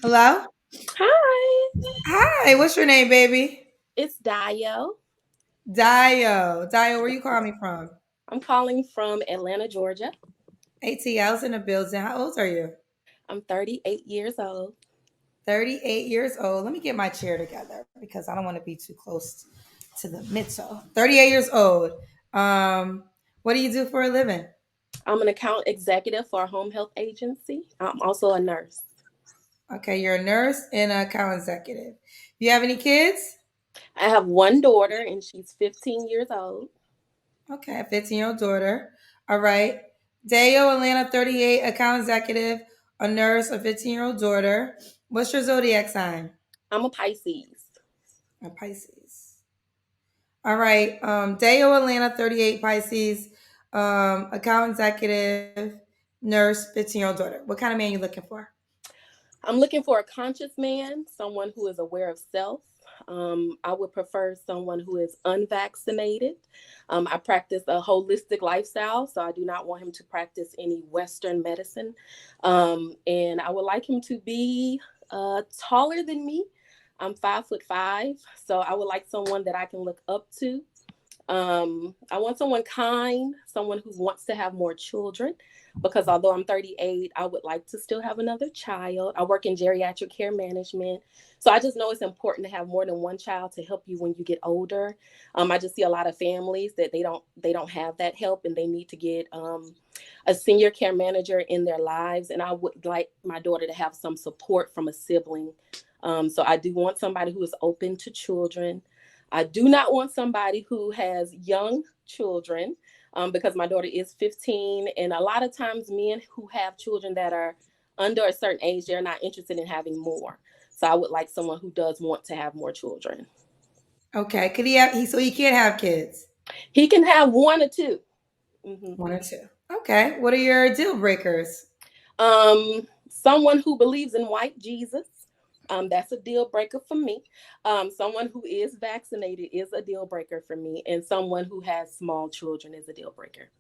Hello? Hi, Hi, what's your name, baby? it's Dio. Dio. Dio, where you calling me from? I'm calling from Atlanta, Georgia. ATL's in the building. How old are you? I'm 38 years old. 38 years old. Let me get my chair together because I don't want to be too close to the middle. 38 years old. What do you do for a living? I'm an account executive for a home health agency. I'm also a nurse. Okay, you're a nurse and an account executive. You have any kids? I have one daughter, and she's 15 years old. Okay, a 15-year-old daughter. All right. Deo, Atlanta, 38, account executive, a nurse, a 15-year-old daughter. What's your zodiac sign? I'm a Pisces. A Pisces. All right. Deo, Atlanta, 38, Pisces, account executive, nurse, 15-year-old daughter. What kind of man you looking for? I'm looking for a conscious man, someone who is aware of self. I would prefer someone who is unvaccinated. I practice a holistic lifestyle, so I do not want him to practice any Western medicine. And I would like him to be taller than me. I'm 5'5", so I would like someone that I can look up to. I want someone kind, someone who wants to have more children, because although I'm 38, I would like to still have another child. I work in geriatric care management, so I just know it's important to have more than one child to help you when you get older. I just see a lot of families that they don't have that help, and they need to get a senior care manager in their lives. And I would like my daughter to have some support from a sibling. So I do want somebody who is open to children. I do not want somebody who has young children, because my daughter is 15. And a lot of times, men who have children that are under a certain age, they're not interested in having more. So I would like someone who does want to have more children. Okay. Could he have so he can't have kids? He can have one or two. hmm One or two. Okay. What are your deal breakers? Someone who believes in white Jesus. That's a deal breaker for me. Someone who is vaccinated is a deal breaker for me, and someone who has small children is a deal breaker.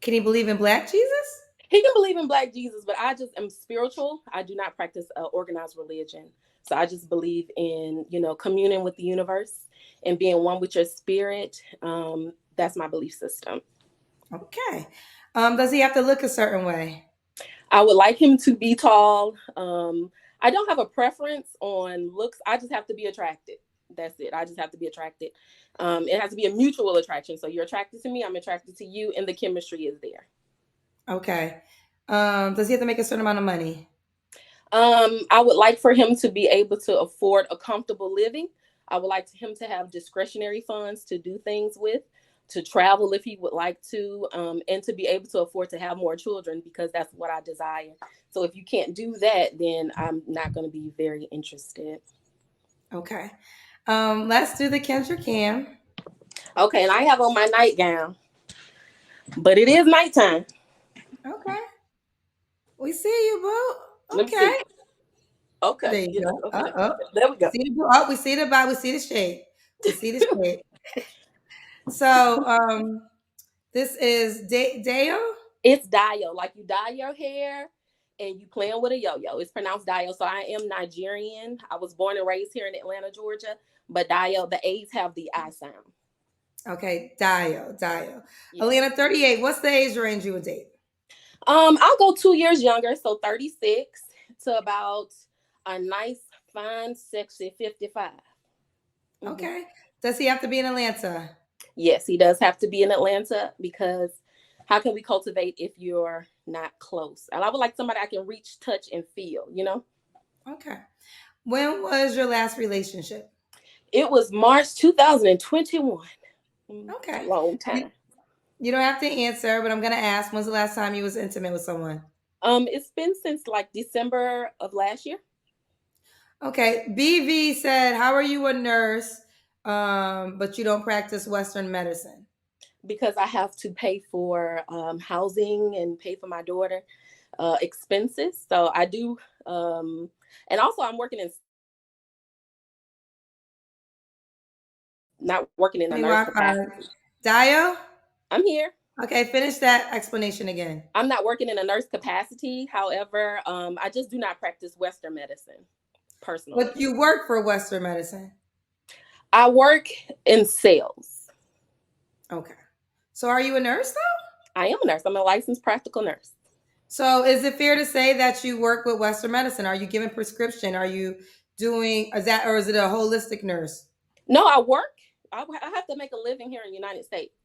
Can he believe in black Jesus? He can believe in black Jesus, but I just am spiritual. I do not practice organized religion. So I just believe in, communing with the universe and being one with your spirit. That's my belief system. Okay. Does he have to look a certain way? I would like him to be tall. I don't have a preference on looks. I just have to be attracted. That's it. I just have to be attracted. It has to be a mutual attraction. So you're attracted to me, I'm attracted to you, and the chemistry is there. Okay. Does he have to make a certain amount of money? I would like for him to be able to afford a comfortable living. I would like him to have discretionary funds to do things with, to travel if he would like to, and to be able to afford to have more children, because that's what I desire. So if you can't do that, then I'm not going to be very interested. Okay. Let's do the Kendra Cam. Okay, and I have on my nightgown, but it is nighttime. Okay. We see you, boo. Let me see. Okay. Okay, There you yeah, go. okay, Oh. there we We go. see the boo. Oh, we see the body. We see the shade. We see the shade. So, this is Deo. It's Dio, like you dye your hair and you playing with a yo-yo. It's pronounced Dio. So I am Nigerian. I was born and raised here in Atlanta, Georgia. But Dio, the A's have the I sound. Okay, Dio. Yeah. Alina, 38. What's the age range you would date? I'll go 2 years younger, so 36 to about a nice, fine, sexy 55. hmm Okay. Does he have to be in Atlanta? Yes, he does have to be in Atlanta, because how can we cultivate if you're not close? And I would like somebody I can reach, touch, and feel. Okay. When was your last relationship? It was March 2021. A Okay. long You, time. you don't have to answer, but I'm gonna ask. When's the last time you was intimate with someone? It's been since like December of last year, Okay. BV said, "How are you a nurse, but you don't practice Western medicine?" because I have to pay for housing and pay for my daughter expenses. So I do, and also I'm working in not working in a Any nurse Wi-Fi? capacity. Dio. I'm here. Okay, finish that explanation again. I'm not working in a nurse capacity. However, I just do not practice Western medicine personally. But you work for Western medicine. I work in sales. Okay. So are you a nurse though? I am a nurse. I'm a licensed practical nurse. So is it fair to say that you work with Western medicine? Are you giving prescription? Are you doing, is that, or is it a holistic nurse? No, I work. I have to make a living here in the United States.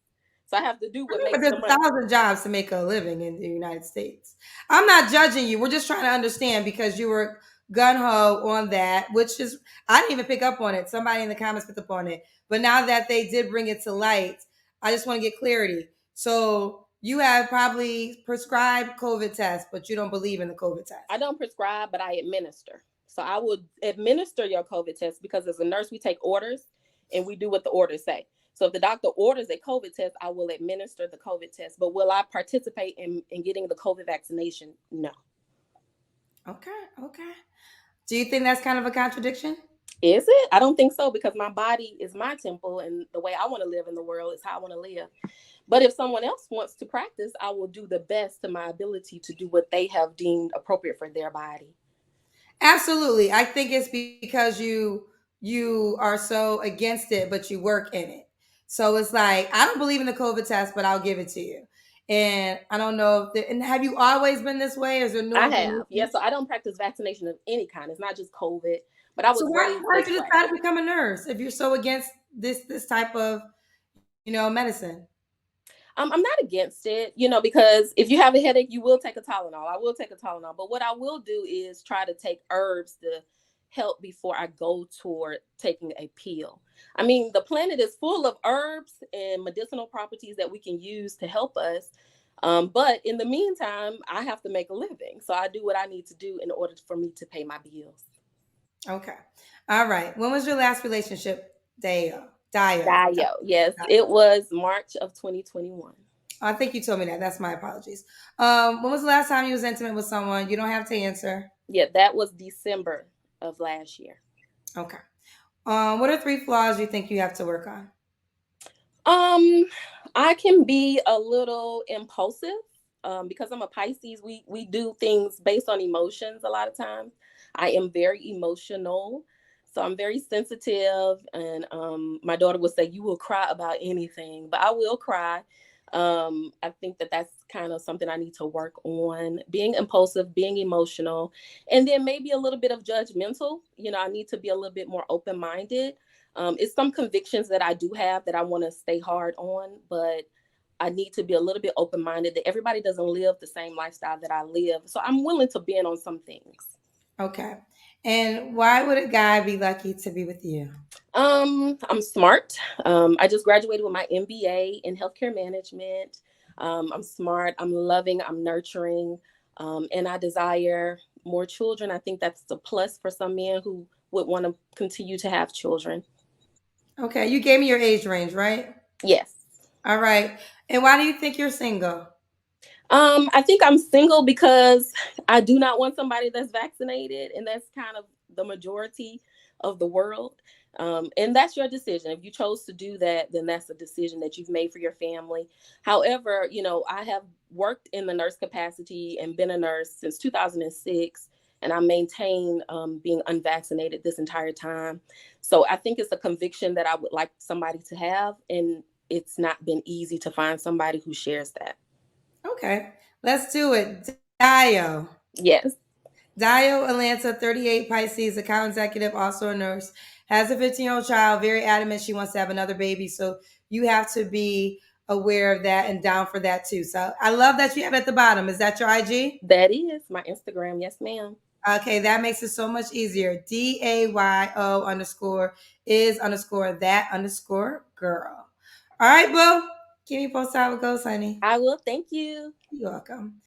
So I have to do what But makes there's the a money. thousand jobs to make a living in the United States. I'm not judging you. We're just trying to understand because you were gun ho on that, which is I didn't even pick up on it. Somebody in the comments picked up on it. But now that they did bring it to light, I just want to get clarity. So you have probably prescribed COVID tests, but you don't believe in the COVID test. I don't prescribe, but I administer. So I will administer your COVID test because as a nurse, we take orders and we do what the orders say. So if the doctor orders a COVID test, I will administer the COVID test. But will I participate in getting the COVID vaccination? No. Okay, okay. Do you think that's kind of a contradiction? Is it? I don't think so because my body is my temple and the way I want to live in the world is how I want to live. But if someone else wants to practice, I will do the best to my ability to do what they have deemed appropriate for their body. Absolutely. I think it's because you are so against it, but you work in it. So it's like I don't believe in the COVID test, but I'll give it to you. And I don't know. And have you always been this way? Or is there I no? have. Yeah, so I don't practice vaccination of any kind. It's not just COVID, but I So was why raised why this did you way. decide to become a nurse if you're so against this type of medicine? I'm not against it, because if you have a headache, you will take a Tylenol. I will take a Tylenol. But what I will do is try to take herbs to help before I go toward taking a pill. I mean, the planet is full of herbs and medicinal properties that we can use to help us. But in the meantime, I have to make a living. So I do what I need to do in order for me to pay my bills. Okay. All right. When was your last relationship, Dio? Dio. Dio. Yes, it was March of 2021. I think you told me that. That's my apologies. When was the last time you was intimate with someone? You don't have to answer. Yeah, that was December of last year. Okay. What are 3 flaws you think you have to work on? I can be a little impulsive. Because I'm a Pisces, we do things based on emotions a lot of times. I am very emotional. So I'm very sensitive. And my daughter would say, you will cry about anything, but I will cry. I think that that's kind of something I need to work on, being impulsive, being emotional, and then maybe a little bit of judgmental. I need to be a little bit more open-minded. It's some convictions that I do have that I want to stay hard on, but I need to be a little bit open-minded that everybody doesn't live the same lifestyle that I live. So I'm willing to bend on some things. Okay. And why would a guy be lucky to be with you? I'm smart. I just graduated with my MBA in healthcare management. I'm smart. I'm loving. I'm nurturing. And I desire more children. I think that's a plus for some men who would want to continue to have children. Okay. You gave me your age range, right? Yes. All right. And why do you think you're single? I think I'm single because I do not want somebody that's vaccinated, and that's kind of the majority of the world. And that's your decision. If you chose to do that, then that's a decision that you've made for your family. However, I have worked in the nurse capacity and been a nurse since 2006, and I maintain being unvaccinated this entire time. So I think it's a conviction that I would like somebody to have, and it's not been easy to find somebody who shares that. Okay. Let's do it. Dio. Yes. Dio Atlanta, 38, Pisces, account executive, also a nurse, has a 15-year-old child, very adamant she wants to have another baby. So you have to be aware of that and down for that too. So I love that you have at the bottom. Is that your IG? That is my Instagram. Yes, ma'am. Okay, that makes it so much easier. DAYO underscore is underscore that underscore girl. All right, boo. Keep me posted how it goes, honey. I will. Thank you. You're welcome.